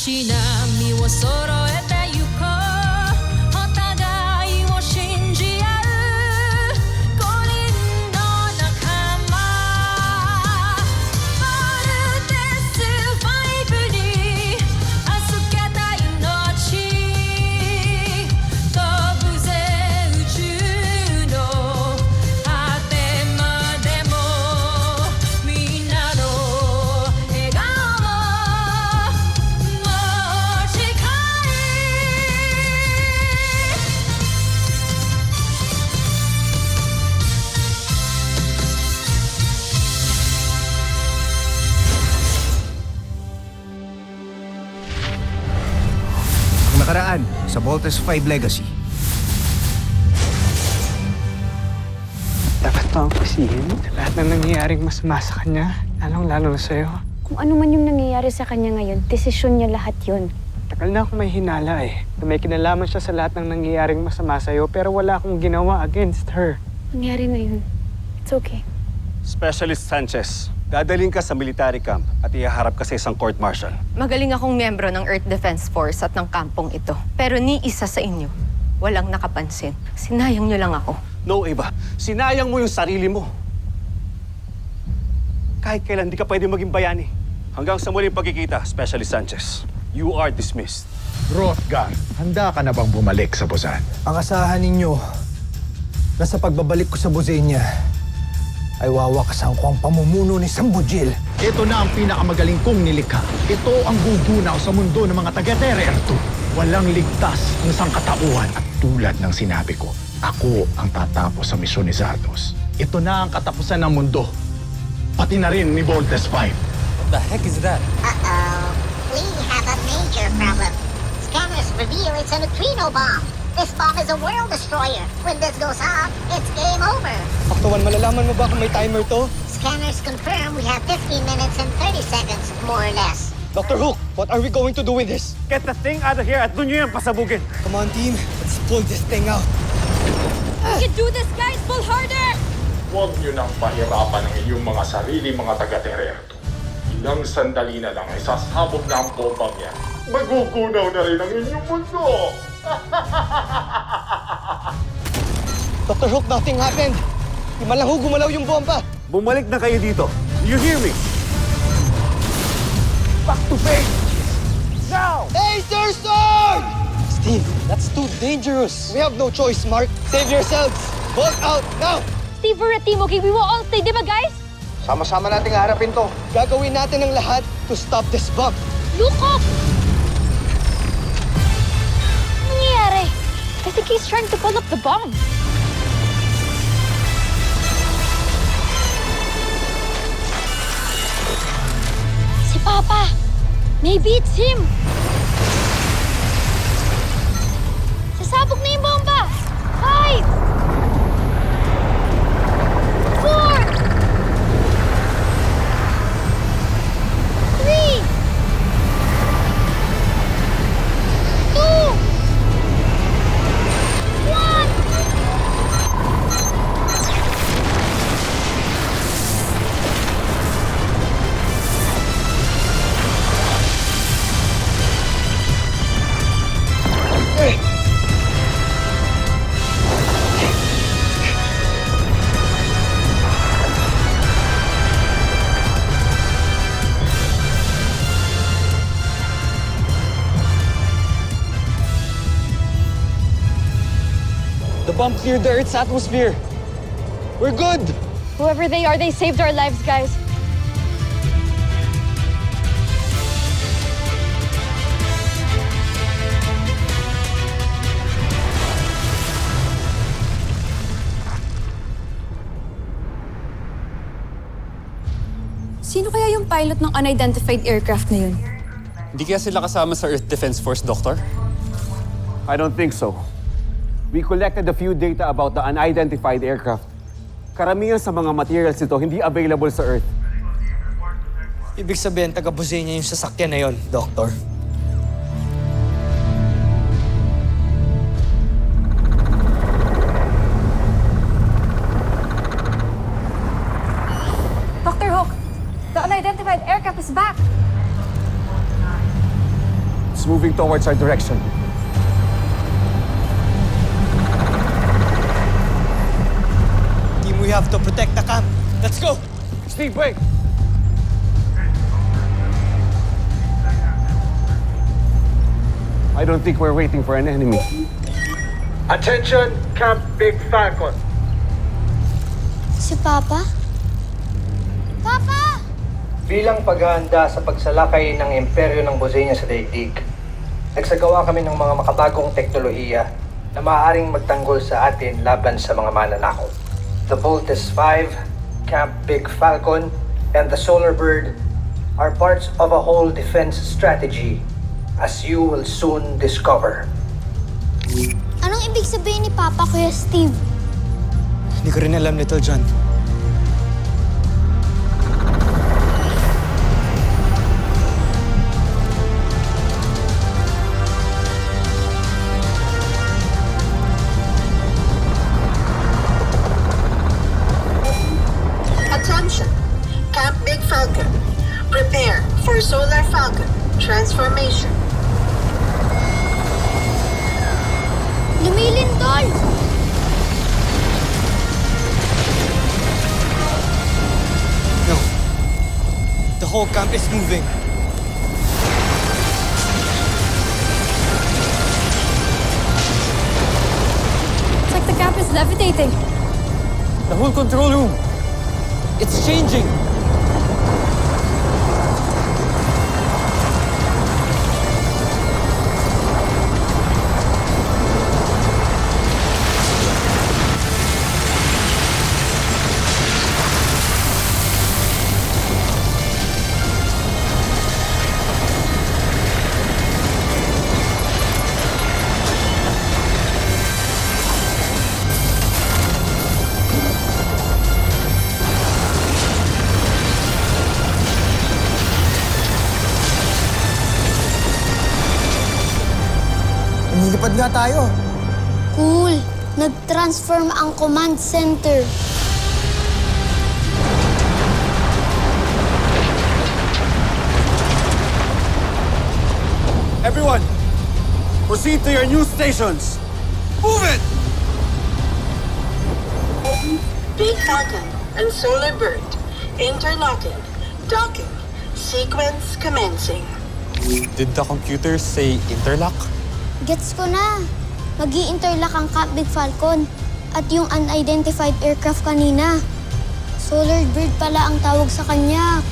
し波を揃えてゆこうお互いを信じ合う五人の仲間バルテス5に預けた命飛ぶぜ宇宙の果てまでもみんなの笑顔も近いAng nakaraan sa Voltes 5 Legacy. Dapat pa ang pasihin sa lahat ng nangyayaring masama sa kanya, lalong-lalo na sa'yo. Kung ano man yung nangyayari sa kanya ngayon, desisyon niya lahat yun. Tagal na akong may hinala na may kinalaman siya sa lahat ng nangyayaring masama sa'yo pero wala akong ginawa against her. Nangyari na yun. It's okay. Specialist Sanchez, dadaling ka sa military camp at ihaharap ka sa isang court-martial. Magaling akong miyembro ng Earth Defense Force at ng kampong ito. Pero ni isa sa inyo, walang nakapansin. Sinayang niyo lang ako. No, Eva. Sinayang mo yung sarili mo. Kahit kailan, di ka pwede maging bayani. Hanggang sa muling pagkikita, Specialist Sanchez, you are dismissed. Rothgar, handa ka na bang bumalik sa Busan? Ang asahan ninyo na sa pagbabalik ko sa Bosenia ay wawakasan ko ang pamumuno ni Sambujil. Ito na ang pinakamagaling kong nilikha. Ito ang gugunaw sa mundo ng mga taga-Tererto. Walang ligtas ang sangkatauhan. At tulad ng sinabi ko, ako ang tatapos sa misyon ni Zardos. Ito na ang katapusan ng mundo. Pati na rin ni Voltes 5. The heck is that? Uh-oh. We have a major problem. Scanners reveal it's a neutrino bomb. This bomb is a world destroyer. When this goes off, it's game over. Aktuan, malalaman mo ba kung may timer to? Scanners confirm we have 15 minutes and 30 seconds, more or less. Dr. Hook, what are we going to do with this? Get the thing out of here at doon nyo yan pasabugin. Come on, team. Let's pull this thing out. We can do this, guys! Pull harder! Huwag niyo nang pahirapan ang inyong mga sarili mga taga-Tererto. Ilang sandali na lang ay sasabog na ang bombang yan. Magugunaw na rin ang inyong mundo! Dr. Hook, nothing happened. Di man lang ho gumalaw yung bomba. Bumalik na kayo dito. You hear me? Back to base! Now! Laser sword! Steve, that's too dangerous. We have no choice, Mark. Save yourselves. Bolt out, now! Steve, we're a team, okay? We will all stay, di ba, guys? Sama-sama nating harapin to. Gagawin natin ang lahat to stop this bomb. Look up! Ano nangyayari? I think he's trying to pull up the bomb. Si Papa! Maybe it's him! Sasabog na yung bomba! 5! 4! 3! 2! 1! The bomb cleared the Earth's atmosphere. We're good. Whoever they are, they saved our lives, guys. Sino kaya yung pilot ng unidentified aircraft na yun? Hindi kaya sila kasama sa Earth Defense Force, Doctor? I don't think so. We collected a few data about the unidentified aircraft. Karamihan sa mga materials nito hindi available sa Earth. Ibig sabihin, taga-Bosenia yung sasakyan na yon, Doctor. Dr. Hook, the unidentified aircraft is back. moving towards our direction. Team, we have to protect the camp. Let's go! Steve, wait! I don't think we're waiting for an enemy. Attention, Camp Big Falcon. Si Papa? Papa! Bilang paghahanda sa pagsalakay ng imperyo ng Bosenia sa daigdig, nagsagawa kami ng mga makabagong teknolohiya na maaaring magtanggol sa atin laban sa mga mananakop. The Voltes 5, Camp Big Falcon, and the Solar Bird are parts of a whole defense strategy, as you will soon discover. Anong ibig sabihin ni Papa, Kuya Steve? Hindi ko rin alam, Little John. Attention! Camp Big Falcon. Prepare for Solar Falcon transformation. Lumilindol! No. The whole camp is moving. It's like the camp is levitating. The whole control room. It's changing. Nilipad nga tayo. Cool. Nag-transform ang command center. Everyone, proceed to your new stations. Move it! Big Falcon and Solar Bird. Interlocking. Docking. Sequence commencing. Did the computer say interlock? Gets ko na. Mag-i-interlock ang Camp Big Falcon at yung unidentified aircraft kanina. Solar Bird pala ang tawag sa kanya.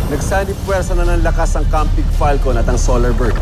Nagsanib puwersa na ng lakas ang Camp Big Falcon at ang Solar Bird.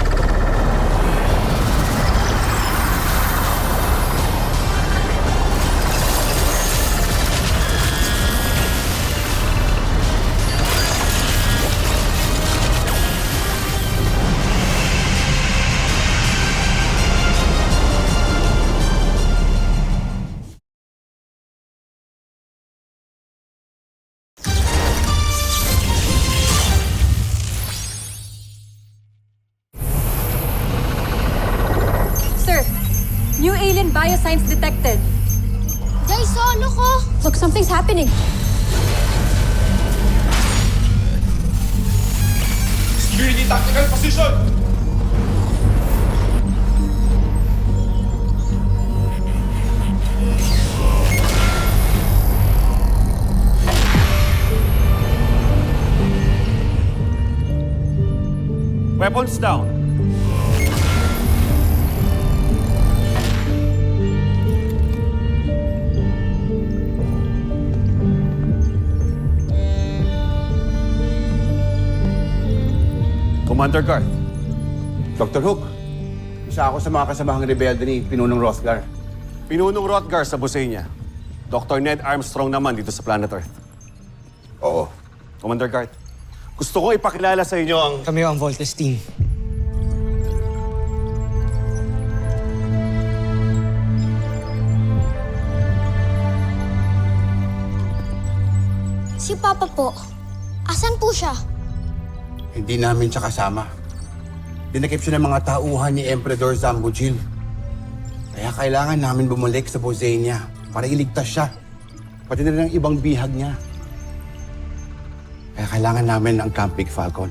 New alien biosigns detected. Jay, solo ko! Look, something's happening. Security tactical position! Weapons down. Commander Garth. Dr. Hook, isa ako sa mga kasamahang rebelde ni Pinunong Rothgar. Pinunong Rothgar sa Busenya. Dr. Ned Armstrong naman dito sa Planet Earth. Oo. Commander Garth, gusto ko ipakilala sa inyo ang... Kami ang Voltes team. Si Papa po, asan po siya? Hindi namin siya kasama. Dinakip siya ng mga tauhan ni Emperador Zambujil. Kaya kailangan namin bumalik sa Bosenia para iligtas siya. Pati na rin ang ibang bihag niya. Kaya kailangan namin ang Camp Big Falcon.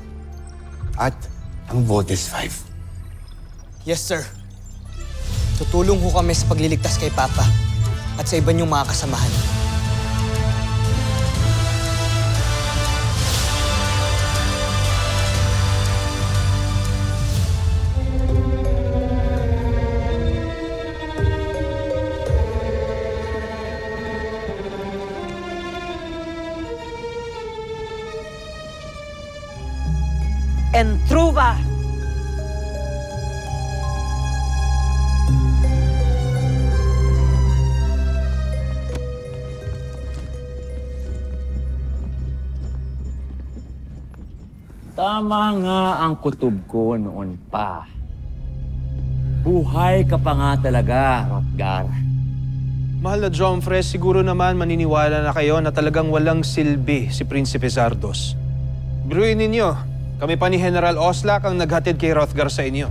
At ang Voltes 5. Yes, sir. Tutulong ho kami sa pagliligtas kay Papa at sa iba niyong mga kasamahan. Entruva! Tama nga ang kutob ko noon pa. Buhay ka pa nga talaga, Rothgar. Mahal na Jomfre, siguro naman maniniwala na kayo na talagang walang silbi si Prinsipe Zardos. Biruin ninyo, kami pa ni General Oslak ang naghatid kay Rothgar sa inyo.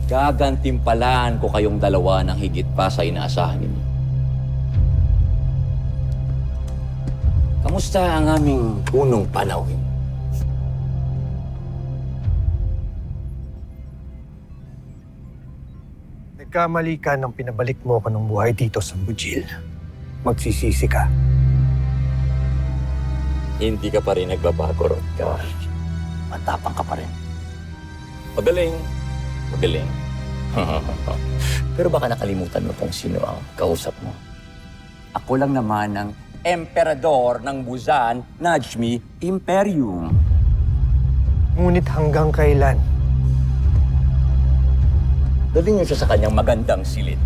Gagantimpalaan ko kayong dalawa ng higit pa sa inaasahan ninyo. Kamusta ang aming unong panahon? Nagkamali ka nang pinabalik mo ko ng buhay dito sa Bujil. Magsisisi ka. Hindi ka pa rin nagbabago, Rothgar. Matapang ka pa rin. Magaling. Magaling. Pero baka nakalimutan mo kung sino ang kausap mo. Ako lang naman ang Emperador ng Buzan, Najmi Imperium. Ngunit hanggang kailan? Dalhin niyo siya sa kanyang magandang silid.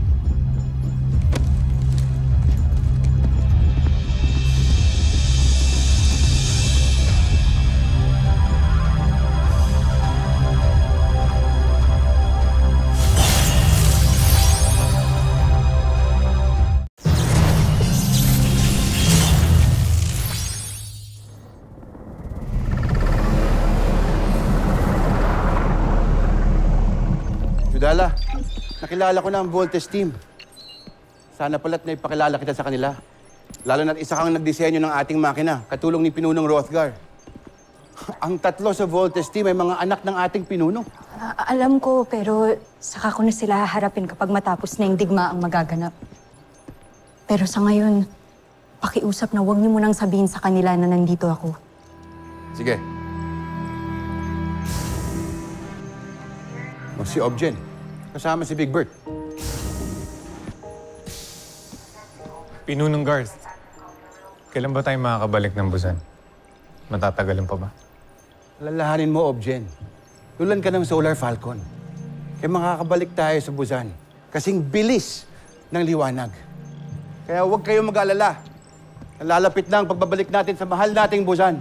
Judala, nakilala ko na ang Voltes team. Sana pala't naipakilala kita sa kanila. Lalo na't isa kang nagdisenyo ng ating makina, katulong ni Pinunong Rothgar. Ang tatlo sa Voltes team ay mga anak ng ating pinuno. Alam ko, pero saka ko na sila haharapin kapag matapos na yung digma ang magaganap. Pero sa ngayon, pakiusap na huwag niyo munang sabihin sa kanila na nandito ako. Sige. O si Objen, kasama si Big Bert. Pinunong Garth, kailan ba tayo makakabalik ng Busan? Matatagalan pa ba? Lalahanin mo, Objen. Tulan ka ng Solar Falcon. Kaya makakabalik tayo sa Busan. Kasing bilis ng liwanag. Kaya huwag kayong mag-alala. Lalapit na ang pagbabalik natin sa mahal nating Busan.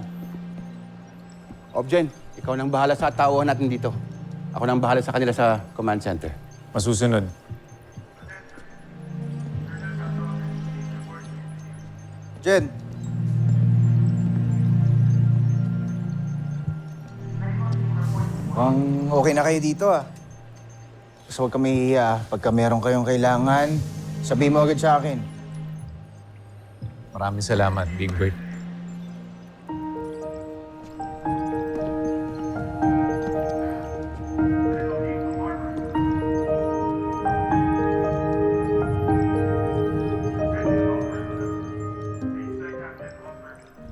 Objen, ikaw nang bahala sa tauhan natin dito. Ako nang bahala sa kanila sa command center. Masusunod. Jen. Mukhang okay na kayo dito ah. Basta huwag kami hiya. Pagka meron kayong kailangan, sabihin mo agad sa akin. Maraming salamat, Big Bird.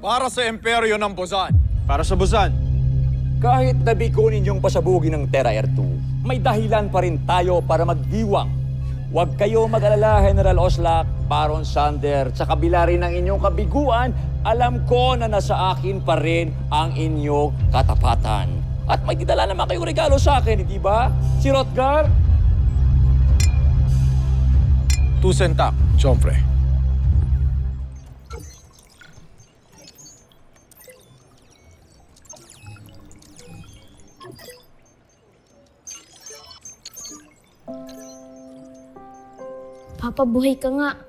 Para sa imperyo ng Busan. Para sa Busan. Kahit nabiko ninyong pasabugin ng Terra Air 2, may dahilan pa rin tayo para magdiwang. Huwag kayo mag-alala, General Oslak, Baron Sander. Sa kabila rin ng inyong kabiguan, alam ko na nasa akin pa rin ang inyong katapatan. At may didala naman kayong regalo sa akin, hindi ba? Si Rotgar? Tusentak, Chomfre. Papa, buhay ka nga.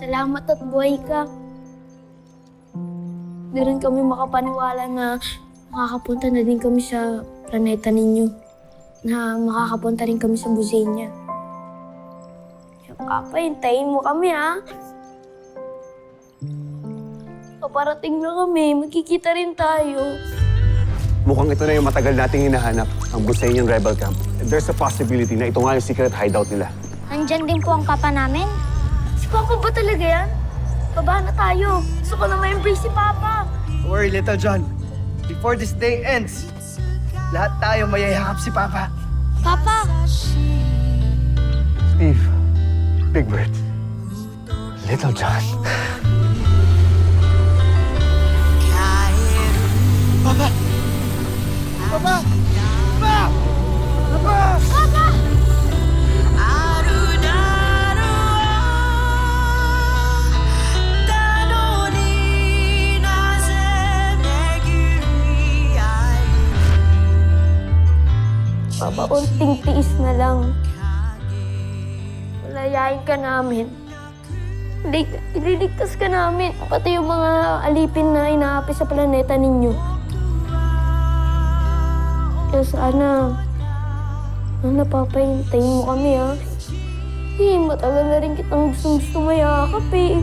Salamat at buhay ka. Di rin kami makapaniwala na makakapunta na din kami sa planeta ninyo. Na makakapunta rin kami sa Buzenia. Kaya Papa, hintayin mo kami ha. Paparating na kami, magkikita rin tayo. Mukhang ito na yung matagal nating hinahanap, ang Busenian Rebel Camp. And there's a possibility na ito nga yung secret hideout nila. Nandyan din po ang kapa namin. Si Papa ba talaga yan? Baba na tayo. Gusto ko na ma-embrace si Papa. Don't worry, Little John. Before this day ends, lahat tayo mayayakap si Papa. Papa! Steve, Big Bird, Little John. Papa! Papa! Papa! Papa! Papa! Papa, unting tiis na lang. Malayain ka namin. Ililigtas ka namin. Pati yung mga alipin na inaapi sa planeta ninyo. Kaya sana Papa, hintayin mo kami, ha? Matagal na rin kitang gusto mayakap, eh.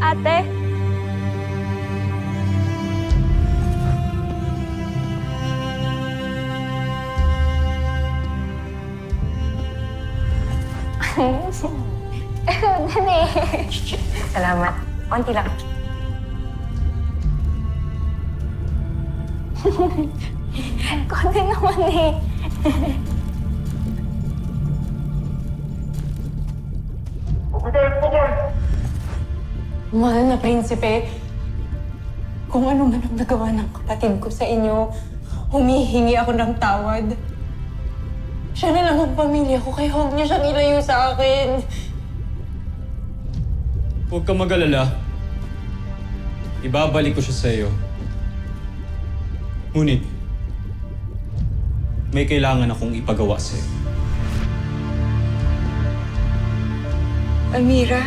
Ate? Dali. Salamat. Konti lang. Konti naman, eh. Mahal na prinsipe, kung ano man ang nagawa ng kapatid ko sa inyo, humihingi ako ng tawad. Siya na lang ang pamilya ko, kaya huwag niyo siyang ilayo sa akin. Huwag ka mag-alala. Ibabalik ko siya sa iyo. Ngunit, may kailangan akong ipagawa sa iyo. Amira?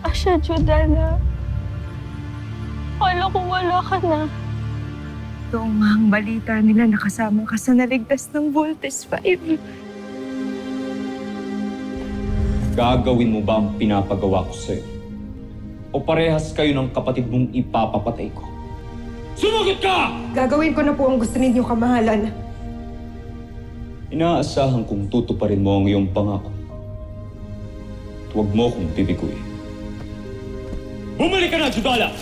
Asya, Jordana. Akala ko wala ka na. Ito nga ang balita nila, nakasama ka sa naligtas ng Voltes 5. Gagawin mo ba ang pinapagawa ko sa iyo? O parehas kayo ng kapatid mong ipapapatay ko? Sumagot ka! Gagawin ko na po ang gusto ninyo, kamahalan. Inaasahan kong tutuparin mo ang iyong pangako. Huwag mo akong bibiguin. Bumalik ka na, Judala!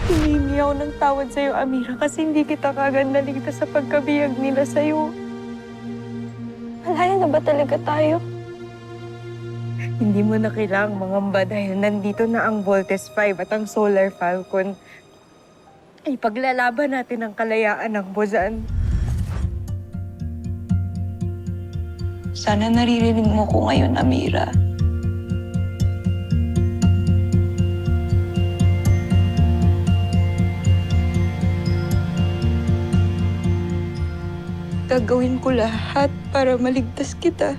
Hihingi ako ng tawad sa'yo, Amira, kasi hindi kita kagad naligtas sa pagkabiyag nila sa'yo. Malaya na ba talaga tayo? Hindi mo na kailangang mangamba dahil nandito na ang Voltes 5 at ang Solar Falcon. Ipaglalaban natin ang kalayaan ng Buzan. Sana naririnig mo ko ngayon, Amira. Gagawin ko lahat para maligtas kita.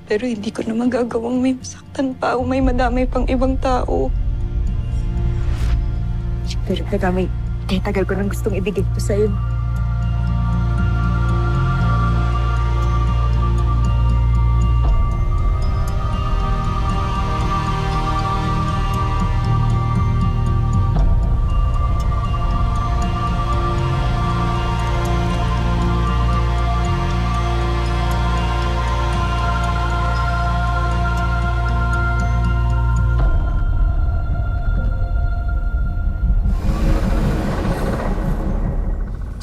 Pero hindi ko na magagawang may masaktan pa o may madamay pang ibang tao. Pero kaya tagal ko nang gustong ibigay ito sa'yo.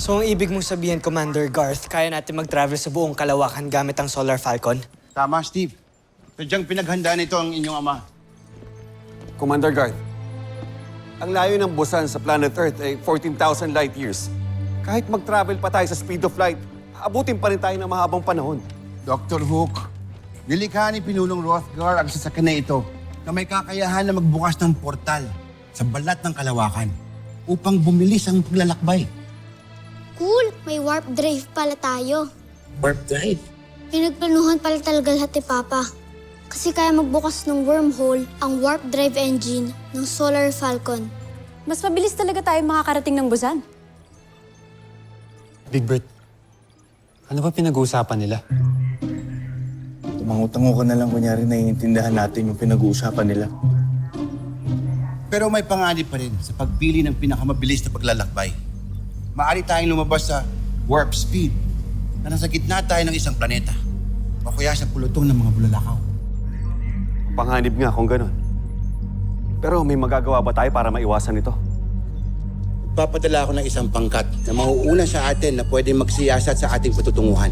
So, ang ibig mong sabihin, Commander Garth, kaya natin mag-travel sa buong kalawakan gamit ang Solar Falcon? Tama, Steve. Sadyang pinaghandaan ito ang inyong ama. Commander Garth, ang layo ng Busan sa planet Earth ay 14,000 light years. Kahit mag-travel pa tayo sa speed of light, abutin pa rin tayo ng mahabang panahon. Dr. Hook, nilikha ni Pinulong Rothgar ang sasakyan na ito na may kakayahan na magbukas ng portal sa balat ng kalawakan upang bumilis ang paglalakbay. Cool! May warp drive pala tayo. Warp drive? Pinagplanuhan pala talaga lahat ni Papa. Kasi kaya magbukas ng wormhole ang warp drive engine ng Solar Falcon. Mas mabilis talaga tayo makakarating ng Busan. Big Bird, ano ba pinag-uusapan nila? Tumango-tango ka na lang, kunyari naiintindihan natin yung pinag-uusapan nila. Pero may panganib pa rin sa pagpili ng pinakamabilis na paglalakbay. Maaari tayong lumabas sa warp speed na nasa gitna tayo ng isang planeta o kaya sa pulutong ng mga bulalakaw. Panganib nga kung ganun. Pero may magagawa ba tayo para maiwasan ito? Papadala ako ng isang pangkat na mauuna sa atin na pwede magsiyasat sa ating patutunguhan.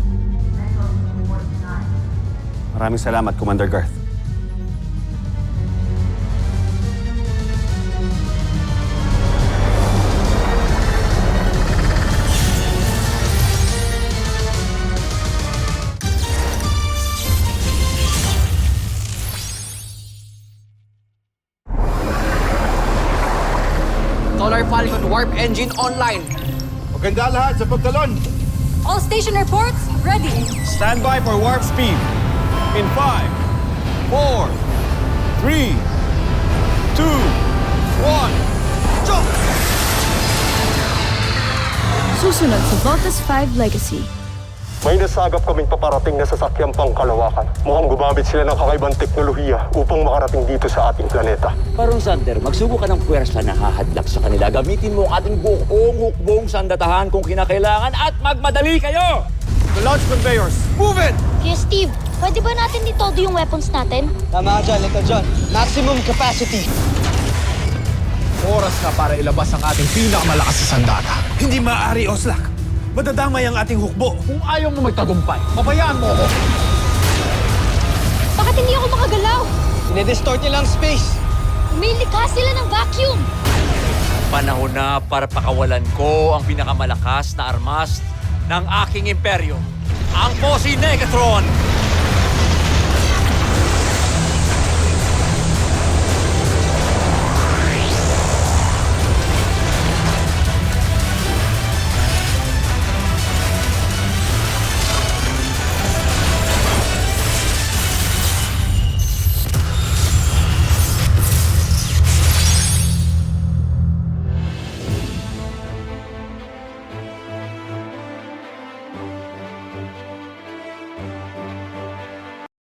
Maraming salamat, Commander Garth. Solar Falcon Warp Engine online. Maganda lahat sa pagtalon. All station reports, ready. Stand by for warp speed. In 5, 4, 3, 2, 1, jump! Susunod sa Voltes 5 Legacy. May nasagap kaming paparating na sasakyang pangkalawakan. Mukhang gumamit sila ng kakaibang teknolohiya upang makarating dito sa ating planeta. Parang Sander, magsubo ka ng puwersa na hahadlak sa kanila. Gamitin mo ang ating buong hukbong sandatahan kung kinakailangan at magmadali kayo! The launch conveyors, move it! Kuya Steve, pwede ba natin itodo yung weapons natin? Tama ka dyan, Lito John. Maximum capacity. Oras na para ilabas ang ating pinakamalakas na sandata. Hindi maaari, Oslak. Madadamay ang ating hukbo. Kung ayaw mo magtagumpay, pabayaan mo ako. Bakit hindi ako makagalaw? Dinidistort nila ang space. Umilikha sila ng vacuum. Panahon na para pakawalan ko ang pinakamalakas na armas ng aking imperyo, ang Posi Negatron!